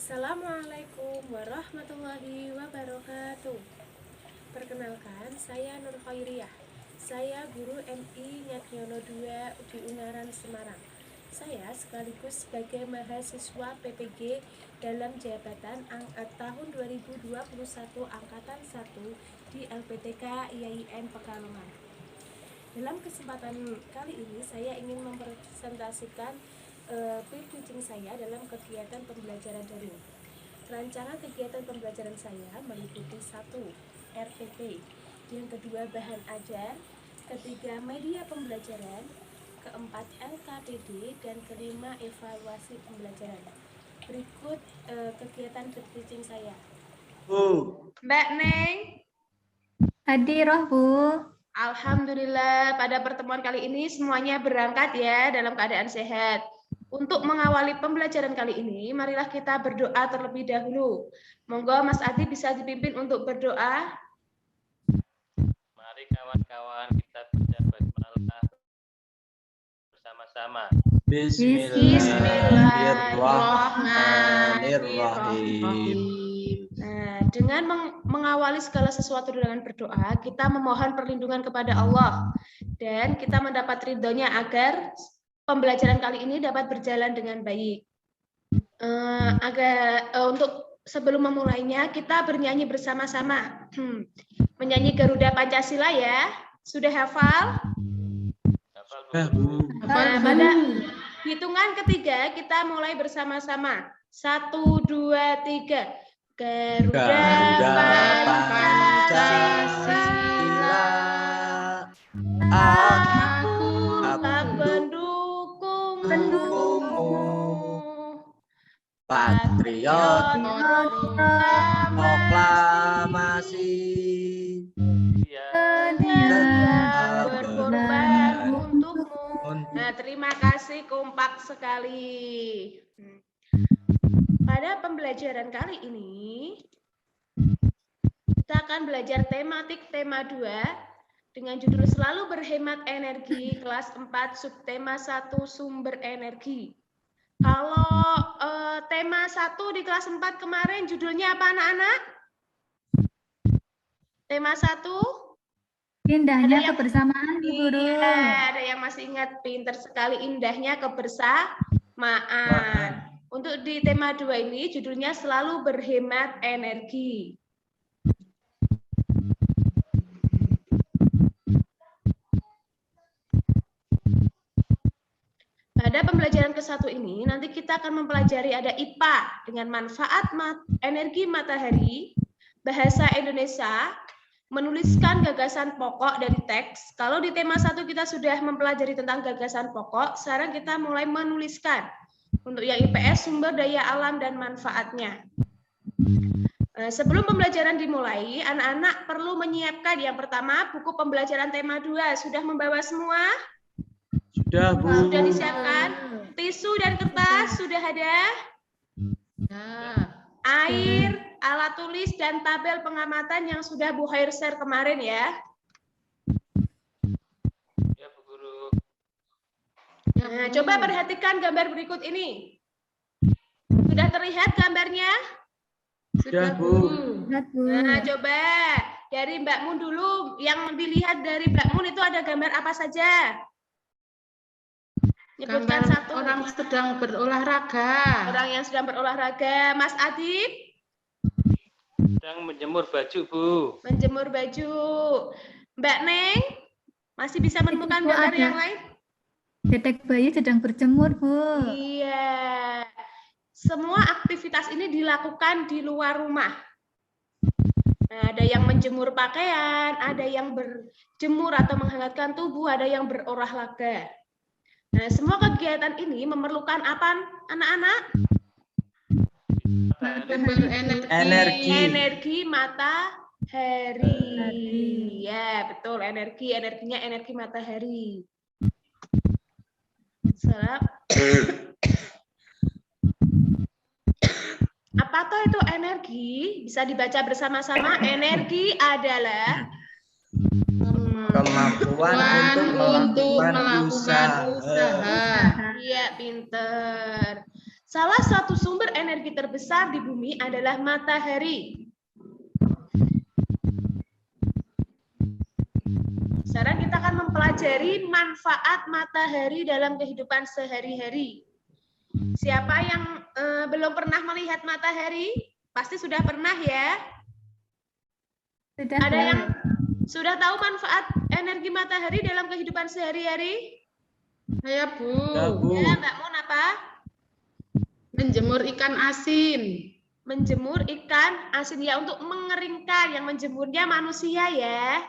Assalamualaikum warahmatullahi wabarakatuh. Perkenalkan, saya Nur Khairiyah. Saya guru MI Nyadiono 2 di Ungaran, Semarang. Saya sekaligus sebagai mahasiswa PPG dalam jabatan tahun 2021 Angkatan 1 di LPTK IAIN Pekalongan. Dalam kesempatan kali ini saya ingin mempresentasikan peer teaching saya dalam kegiatan pembelajaran daring. Rancangan kegiatan pembelajaran saya meliputi 1. RPP, yang kedua bahan ajar, ketiga media pembelajaran, keempat LKPD, dan kelima evaluasi pembelajaran. Berikut kegiatan peer teaching saya. Mbak Neng. Hadir, Bu. Alhamdulillah pada pertemuan kali ini semuanya berangkat ya dalam keadaan sehat. Untuk mengawali pembelajaran kali ini, marilah kita berdoa terlebih dahulu. Monggo Mas Adi bisa dipimpin untuk berdoa. Mari kawan-kawan kita baca basmalah bersama-sama. Bismillahirrahmanirrahim. Nah, dengan mengawali segala sesuatu dengan berdoa, kita memohon perlindungan kepada Allah dan kita mendapat ridhonya agar pembelajaran kali ini dapat berjalan dengan baik. Untuk sebelum memulainya, kita bernyanyi bersama-sama. Menyanyi Garuda Pancasila ya. Sudah hafal? Nah, pada hitungan ketiga kita mulai bersama-sama. 1, 2, 3. Garuda Pancasila, aku pendukungmu, patriot proklamasi, berkorban untukmu. Nah, terima kasih, kompak sekali. Pada pembelajaran kali ini, kita akan belajar tematik tema 2 dengan judul Selalu Berhemat Energi, kelas 4, subtema 1, sumber energi. Kalau tema 1 di kelas 4 kemarin judulnya apa anak-anak? Tema 1? Indahnya kebersamaan, Bu Guru. Iya, ada yang masih ingat, pinter sekali, indahnya kebersamaan. Untuk di tema 2 ini judulnya Selalu Berhemat Energi. Pada pembelajaran ke-1 ini nanti kita akan mempelajari ada IPA dengan manfaat energi matahari, bahasa Indonesia, menuliskan gagasan pokok dari teks. Kalau di tema 1 kita sudah mempelajari tentang gagasan pokok, sekarang kita mulai menuliskan. Untuk yang IPS, sumber daya alam dan manfaatnya. Sebelum pembelajaran dimulai, anak-anak perlu menyiapkan yang pertama buku pembelajaran tema 2. Sudah membawa semua? Sudah, Bu. Sudah disiapkan? Tisu dan kertas sudah ada? Air, alat tulis, dan tabel pengamatan yang sudah Bu Khair share kemarin ya. Ya, Bu Guru. Nah, coba perhatikan gambar berikut ini. Sudah terlihat gambarnya? Sudah, Bu. Nah, coba dari Mbak Mun dulu. Yang dilihat dari Mbak Mun itu ada gambar apa saja? Nyebutkan satu. Orang sedang berolahraga. Orang yang sedang berolahraga. Mas Adib? Sedang menjemur baju, Bu. Menjemur baju. Mbak Neng? Masih bisa menemukan gambar yang lain? Dedek bayi sedang berjemur, Bu. Iya. Semua aktivitas ini dilakukan di luar rumah. Nah, ada yang menjemur pakaian, ada yang berjemur atau menghangatkan tubuh, ada yang berolahraga. Nah, semua kegiatan ini memerlukan apa, anak-anak? Energi matahari. Ya, betul, energinya energi matahari. Apa tuh itu energi? Bisa dibaca bersama-sama. Energi adalah kemampuan untuk melakukan usaha. Iya, pinter. Salah satu sumber energi terbesar di bumi adalah matahari. Sekarang kita akan mempelajari manfaat matahari dalam kehidupan sehari-hari. Siapa yang belum pernah melihat matahari? Pasti sudah pernah ya? Sudah, Ada Bu. yang sudah tahu manfaat energi matahari dalam kehidupan sehari-hari? Saya Bu, Ya, Bu. Ya, Mbak Mun apa? menjemur ikan asin. Menjemur ikan asin ya, untuk mengeringkan. Yang menjemurnya manusia ya.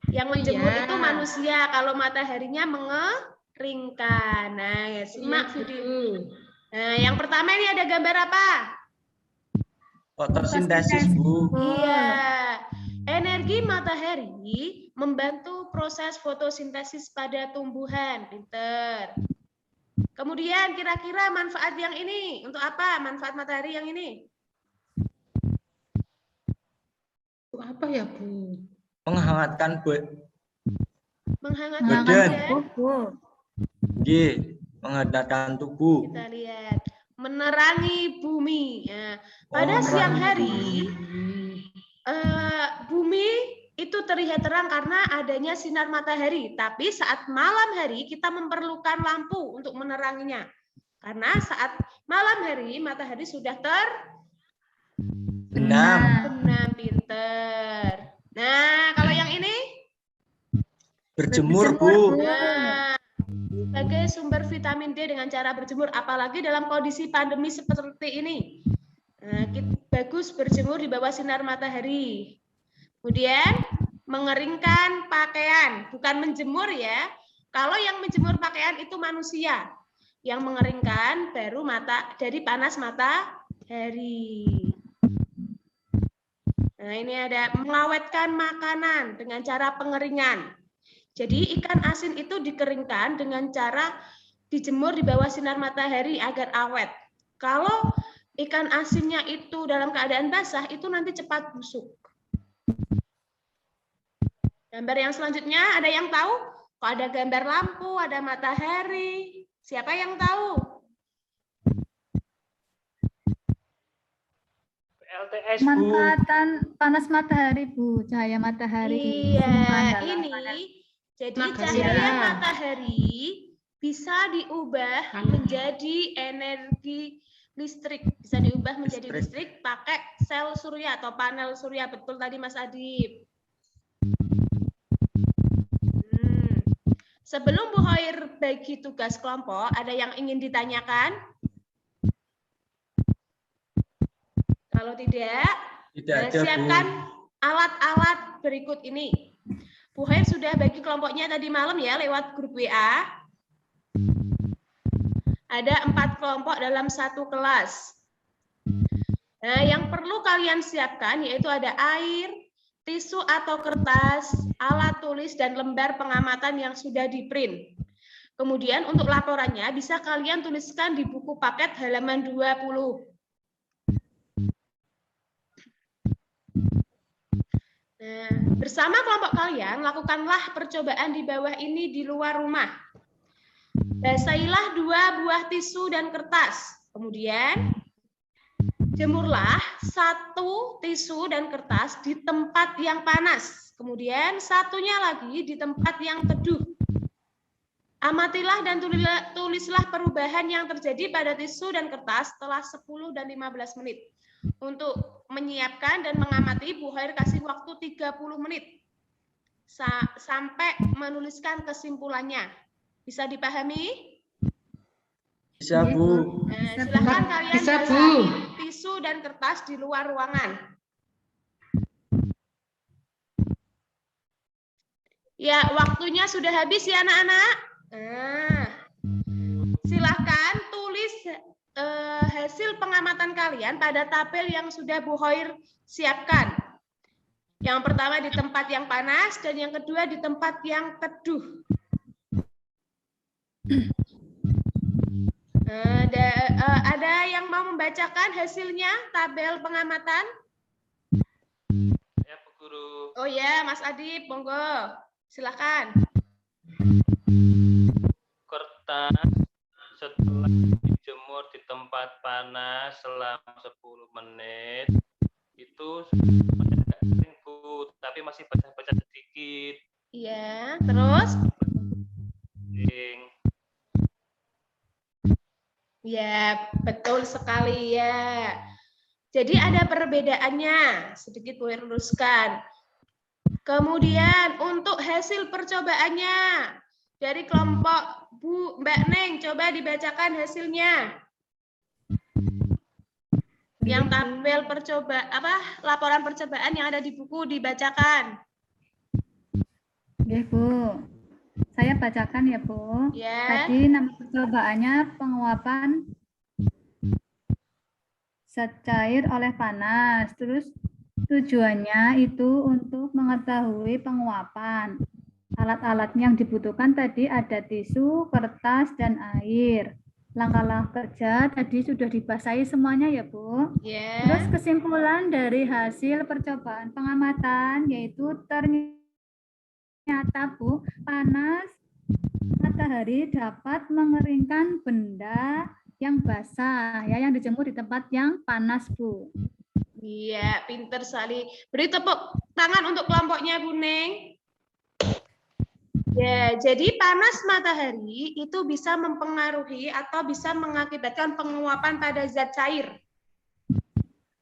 Yang menjemur Iya. itu manusia, kalau mataharinya mengeringkan. Nah, ya, simak Iya, video. Bu. Nah, yang pertama ini ada gambar apa? Fotosintesis, Bu. Iya. Energi matahari membantu proses fotosintesis pada tumbuhan. Pinter. Kemudian kira-kira manfaat yang ini untuk apa? Manfaat matahari yang ini? Apa ya, Bu? Menghangatkan Menghangatkan Badan. badan. tubuh, Bu. menghangatkan tubuh. Kita lihat. Menerangi bumi. Nah, pada Oh, siang menerangi hari, bumi itu terlihat terang karena adanya sinar matahari. Tapi saat malam hari kita memerlukan lampu untuk meneranginya. Karena saat malam hari matahari sudah Benam. terbenam. Pinter. Nah, kalau yang ini? Berjemur, Bu. Bu. Nah, sebagai sumber vitamin D dengan cara berjemur, apalagi dalam kondisi pandemi seperti ini. Nah, bagus berjemur di bawah sinar matahari. Kemudian mengeringkan pakaian, bukan menjemur ya. Kalau yang menjemur pakaian itu manusia. Yang mengeringkan baru dari panas matahari. Nah, ini ada mengawetkan makanan dengan cara pengeringan. Jadi ikan asin itu dikeringkan dengan cara dijemur di bawah sinar matahari agar awet. Kalau ikan asinnya itu dalam keadaan basah, itu nanti cepat busuk. Gambar yang selanjutnya, ada yang tahu? Kok ada gambar lampu, ada matahari? Siapa yang tahu? LTS, Bu. Manfaatan panas matahari, Bu. Cahaya matahari. Iya, Simpan dalam ini panas. jadi Makasih, cahaya ya. matahari bisa diubah menjadi energi listrik. Bisa diubah menjadi listrik pakai sel surya atau panel surya. Betul tadi Mas Adib. Sebelum Bu Hoir bagi tugas kelompok, ada yang ingin ditanyakan? Kalau tidak, Tidak ada, Bu. siapkan alat-alat berikut ini. Bu Hoir sudah bagi kelompoknya tadi malam ya lewat grup WA. Ada 4 kelompok dalam satu kelas. Nah, yang perlu kalian siapkan yaitu ada air, tisu atau kertas, alat tulis, dan lembar pengamatan yang sudah di-print. Kemudian untuk laporannya bisa kalian tuliskan di buku paket halaman 20. Nah, bersama kelompok kalian, lakukanlah percobaan di bawah ini di luar rumah. Basahilah 2 buah tisu dan kertas. Kemudian, jemurlah 1 tisu dan kertas di tempat yang panas. Kemudian, satunya lagi di tempat yang teduh. Amatilah dan tulislah perubahan yang terjadi pada tisu dan kertas setelah 10 dan 15 menit. Untuk menyiapkan dan mengamati, Bu Hoir kasih waktu 30 menit sampai menuliskan kesimpulannya. Bisa dipahami? Bisa, Bu. Nah, silakan kalian Bisa, Bu. basahi tisu dan kertas di luar ruangan. Ya, waktunya sudah habis ya anak-anak. Nah, silakan tulis hasil pengamatan kalian pada tabel yang sudah Bu Hoir siapkan. Yang pertama di tempat yang panas dan yang kedua di tempat yang teduh. Ada yang mau membacakan hasilnya tabel pengamatan? Ya, Bu Guru. Oh ya, Mas Adib, monggo. Silakan. Kertas setelah dijemur di tempat panas selama 10 menit itu agak kering, Bu, tapi masih basah-basah sedikit. Iya, terus? Kering. Ya, betul sekali ya. Jadi ada perbedaannya, sedikit boleh luruskan. Kemudian untuk hasil percobaannya dari kelompok Mbak Neng, coba dibacakan hasilnya. Yang tabel laporan percobaan yang ada di buku dibacakan. Oke, Bu. Saya bacakan ya, Bu. Ya. Tadi nama percobaannya penguapan zat cair oleh panas. Terus tujuannya itu untuk mengetahui penguapan. Alat-alat yang dibutuhkan tadi ada tisu, kertas, dan air. Langkah-langkah kerja tadi sudah dibasahi semuanya ya, Bu. Ya. Terus kesimpulan dari hasil percobaan pengamatan yaitu ternyata, Bu, panas matahari dapat mengeringkan benda yang basah, ya, yang dijemur di tempat yang panas, Bu. Iya, pinter sekali. Beri tepuk tangan untuk kelompoknya, Bu Neng. Ya, jadi panas matahari itu bisa mempengaruhi atau bisa mengakibatkan penguapan pada zat cair.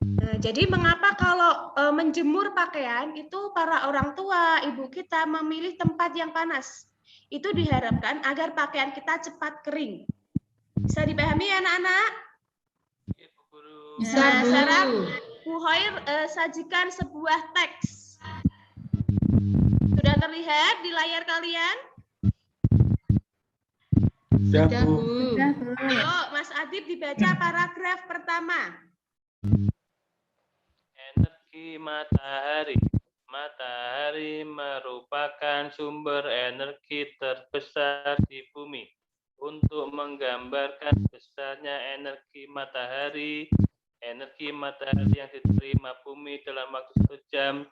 Nah, jadi mengapa kalau menjemur pakaian itu para orang tua, ibu kita memilih tempat yang panas? Itu diharapkan agar pakaian kita cepat kering. Bisa dipahami ya anak-anak? Iya, Bu Guru. Bisa, Nah, Bu. sekarang Bu Hoir sajikan sebuah teks. Sudah terlihat di layar kalian? Sudah, Sudah, Bu. Bu. Sudah, Bu. Ayo, Mas Adib dibaca paragraf pertama. Energi matahari. Matahari merupakan sumber energi terbesar di bumi. Untuk menggambarkan besarnya energi matahari yang diterima bumi dalam waktu 1 jam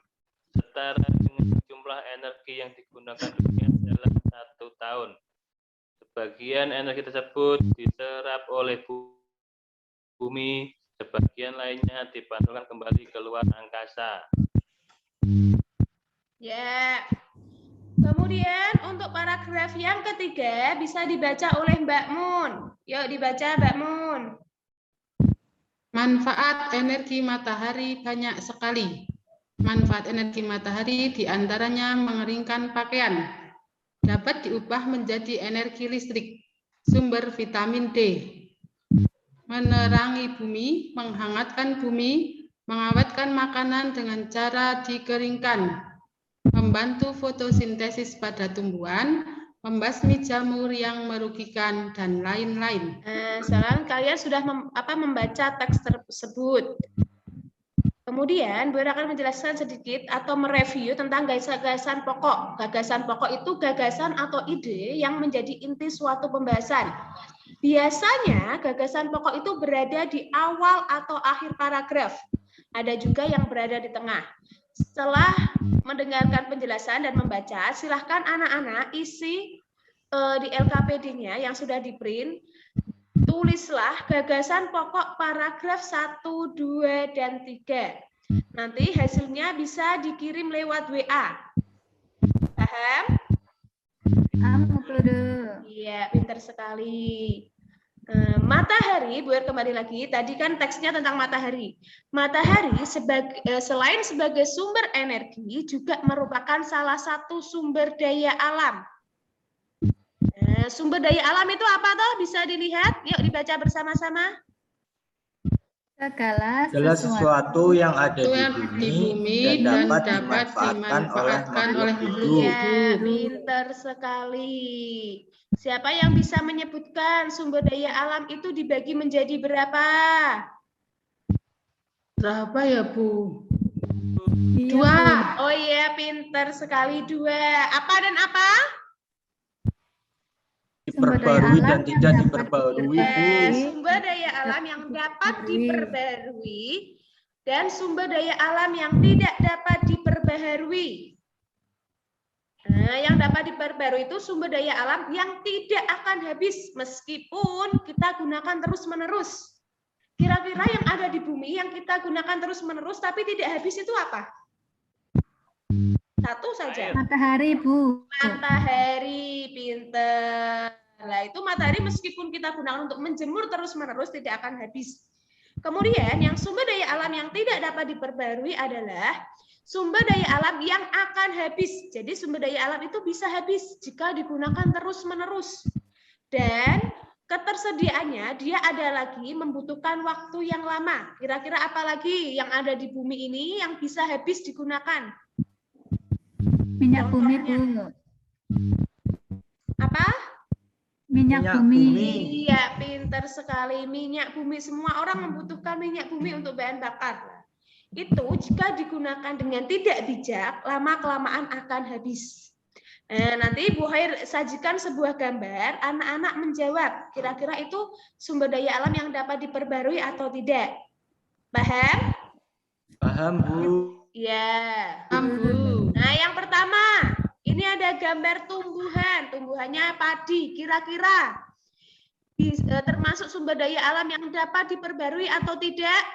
setara dengan jumlah energi yang digunakan dunia dalam 1 tahun. Sebagian energi tersebut diserap oleh bumi, sebagian lainnya dipantulkan kembali ke luar angkasa. Ya. Kemudian untuk paragraf yang ketiga bisa dibaca oleh Mbak Mun. Yuk dibaca Mbak Mun. Manfaat energi matahari banyak sekali. Manfaat energi matahari diantaranya mengeringkan pakaian, dapat diubah menjadi energi listrik, sumber vitamin D, menerangi bumi, menghangatkan bumi, mengawetkan makanan dengan cara dikeringkan, membantu fotosintesis pada tumbuhan, membasmi jamur yang merugikan, dan lain-lain. Sekarang kalian sudah membaca teks tersebut. Kemudian, Bu akan menjelaskan sedikit atau mereview tentang gagasan pokok. Gagasan pokok itu gagasan atau ide yang menjadi inti suatu pembahasan. Biasanya, gagasan pokok itu berada di awal atau akhir paragraf. Ada juga yang berada di tengah. Setelah mendengarkan penjelasan dan membaca, silahkan anak-anak isi di LKPD-nya yang sudah di-print. Tulislah gagasan pokok paragraf 1, 2, dan 3. Nanti hasilnya bisa dikirim lewat WA. Paham? Amu, Guru. Iya, pintar sekali. Matahari, Bu kembali lagi. Tadi kan teksnya tentang matahari. Matahari selain sebagai sumber energi, juga merupakan salah satu sumber daya alam. Sumber daya alam itu apa toh? Bisa dilihat? Yuk dibaca bersama-sama. Segala Sesuatu yang ada di bumi dan dapat dimanfaatkan oleh makhluk hidup. Ya, pintar sekali. Siapa yang bisa menyebutkan sumber daya alam itu dibagi menjadi berapa? Berapa ya, Bu? 2. Oh iya, pintar sekali 2. Apa dan apa? Diperbarui dan tidak diperbarui, Bu. Sumber daya alam yang dapat diperbarui dan sumber daya alam yang tidak dapat diperbaharui. Yang dapat diperbarui itu sumber daya alam yang tidak akan habis meskipun kita gunakan terus-menerus. Kira-kira yang ada di bumi yang kita gunakan terus-menerus tapi tidak habis itu apa? Satu saja. Matahari, Bu. Matahari, pinter. Nah, itu matahari meskipun kita gunakan untuk menjemur terus-menerus tidak akan habis. Kemudian yang sumber daya alam yang tidak dapat diperbarui adalah sumber daya alam yang akan habis. Jadi sumber daya alam itu bisa habis jika digunakan terus-menerus. Dan ketersediaannya dia ada lagi membutuhkan waktu yang lama. Kira-kira apa lagi yang ada di bumi ini yang bisa habis digunakan? Minyak bumi, Bu. Apa? Minyak Minyak bumi. bumi. Iya, pinter sekali. Minyak bumi, semua orang membutuhkan minyak bumi untuk bahan bakar. Itu jika digunakan dengan tidak bijak, lama-kelamaan akan habis. Nanti Bu Khair sajikan sebuah gambar, anak-anak menjawab, kira-kira itu sumber daya alam yang dapat diperbarui atau tidak. Paham? Paham, Bu. Ya. Bu. Nah, yang pertama, ini ada gambar tumbuhan. Tumbuhannya padi. Kira-kira termasuk sumber daya alam yang dapat diperbarui atau tidak?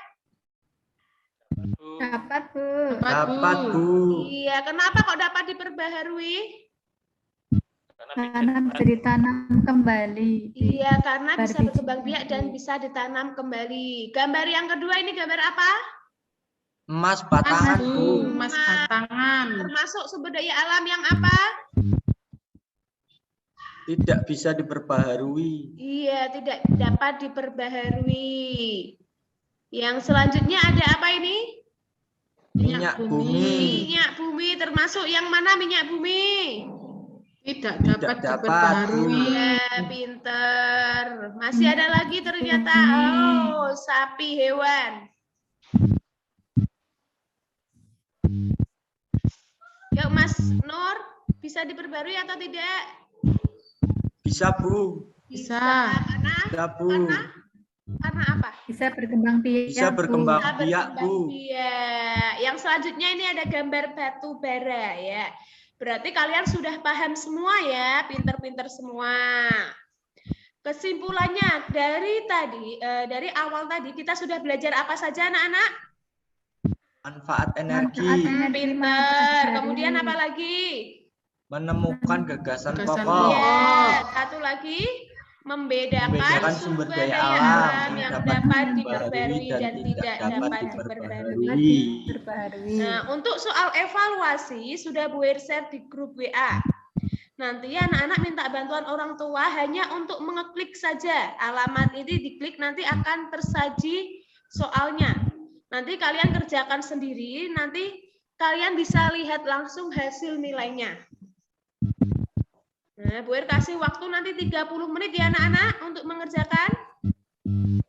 Dapat, Bu. Dapat, Bu. Iya, kenapa kok dapat diperbaharui? Karena bisa ditanam kembali. Iya, karena bisa Berbiji. berkembang biak dan bisa ditanam kembali. Gambar yang kedua ini gambar apa? Emas Emas, batangan, Bu. Bu. Emas batangan. Termasuk sumber daya alam yang apa? Tidak bisa diperbaharui. Iya, tidak dapat diperbaharui. Yang selanjutnya ada apa ini? Minyak bumi. Minyak bumi termasuk yang mana minyak bumi? Tidak Tidak dapat dapat, diperbaharui. Iya, pinter. Masih ada lagi ternyata. Oh, sapi hewan. Yuk Mas Nur, bisa diperbarui atau tidak? Bisa, Bu. Bisa. Karena Bisa, Bu. karena apa? Bisa berkembang biak, Bisa Bu. berkembang Bisa biak, berkembang Bu. biak. Yang selanjutnya ini ada gambar batu bara ya. Berarti kalian sudah paham semua ya, pinter-pinter semua. Kesimpulannya dari awal tadi kita sudah belajar apa saja anak-anak? Manfaat energi. Pinter. Kemudian apa lagi? Menemukan gagasan Gagasan pokok. Iya. Satu lagi membedakan sumber daya alam yang dapat diperbarui dan tidak dapat diperbarui. Berbaharui. Nah, untuk soal evaluasi sudah Bu Ir share di grup WA. Nanti anak-anak minta bantuan orang tua hanya untuk mengeklik saja. Alamat ini diklik nanti akan tersaji soalnya. Nanti kalian kerjakan sendiri, nanti kalian bisa lihat langsung hasil nilainya. Nah, Bu Ir kasih waktu nanti 30 menit ya anak-anak untuk mengerjakan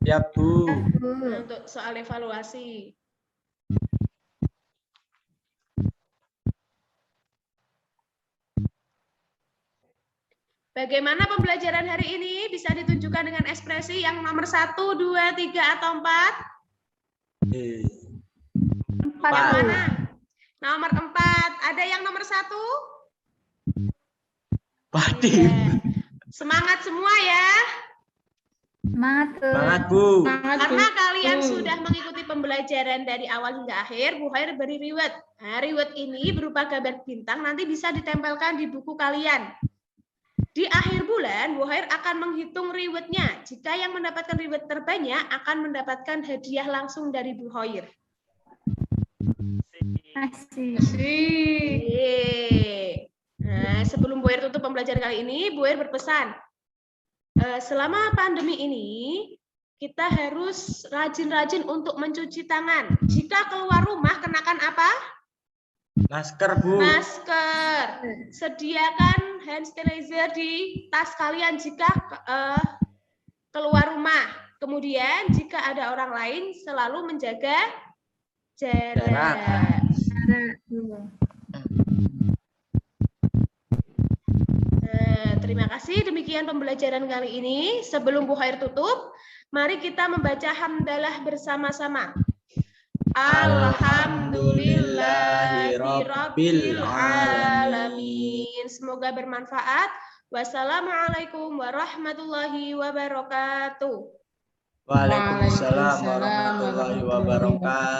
Ya, Bu. untuk soal evaluasi. Bagaimana pembelajaran hari ini? Bisa ditunjukkan dengan ekspresi yang nomor 1, 2, 3, atau 4? Empat, Yang Bu. mana? Nomor 4. Ada yang nomor 1? Padi. Iya. Semangat semua ya. Semangat, Bu. Semangat, Bu. Semangat, Bu. Karena kalian sudah mengikuti pembelajaran dari awal hingga akhir, Bu Khair beri reward. Nah, reward ini berupa gambar bintang, nanti bisa ditempelkan di buku kalian. Di akhir bulan, Bu Khair akan menghitung rewardnya. Jika yang mendapatkan reward terbanyak, akan mendapatkan hadiah langsung dari Bu Khair. Kasih. Yeay. Nah, sebelum Bu Khair tutup pembelajaran kali ini, Bu Khair berpesan, selama pandemi ini, kita harus rajin-rajin untuk mencuci tangan. Jika keluar rumah, kenakan apa? Masker, Bu. Masker. Sediakan hand sanitizer di tas kalian jika keluar rumah. Kemudian, jika ada orang lain, selalu menjaga jarak. Terima kasih. Demikian pembelajaran kali ini. Sebelum Bu Khair tutup, mari kita membaca hamdalah bersama-sama. Alhamdulillahirabbil alamin. Semoga bermanfaat. Wassalamualaikum warahmatullahi wabarakatuh. Waalaikumsalam warahmatullahi wabarakatuh.